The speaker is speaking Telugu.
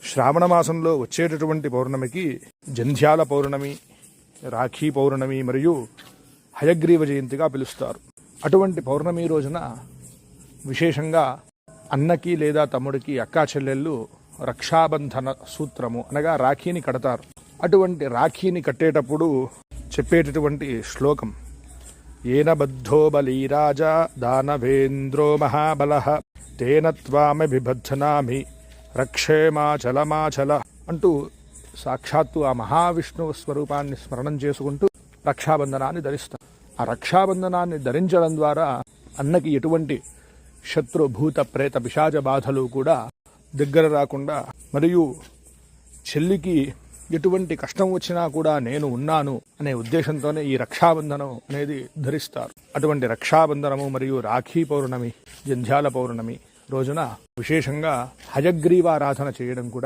శ్రావణ మాసంలో వచ్చేటటువంటి పౌర్ణమికి జంధ్యాల పౌర్ణమి, రాఖీ పౌర్ణమి మరియు హయగ్రీవ జయంతిగా పిలుస్తారు. అటువంటి పౌర్ణమి రోజున విశేషంగా అన్నకి లేదా తమ్ముడికి అక్కా చెల్లెళ్ళు రక్షాబంధన సూత్రము అనగా రాఖీని కడతారు. అటువంటి రాఖీని కట్టేటప్పుడు చెప్పేటటువంటి శ్లోకం ఏన బద్ధో బలీరాజా దానవేంద్రో మహాబలః తేన త్వామభిబధ్నామి రక్షేమాచలమాచల అంటూ సాక్షాత్తు ఆ మహావిష్ణువు స్వరూపాన్ని స్మరణం చేసుకుంటూ రక్షాబంధనాన్ని ధరిస్తారు. ఆ రక్షాబంధనాన్ని ధరించడం ద్వారా అన్నకి ఎటువంటి శత్రు భూత ప్రేత పిశాచ బాధలు కూడా దగ్గర రాకుండా, మరియు చెల్లికి ఎటువంటి కష్టం వచ్చినా కూడా నేను ఉన్నాను అనే ఉద్దేశంతోనే ఈ రక్షాబంధనం అనేది ధరిస్తారు. అటువంటి రక్షాబంధనము మరియు రాఖీ పౌర్ణమి, జంధ్యాల పౌర్ణమి రోజున విశేషంగా హయగ్రీవారాధన చేయడం కూడా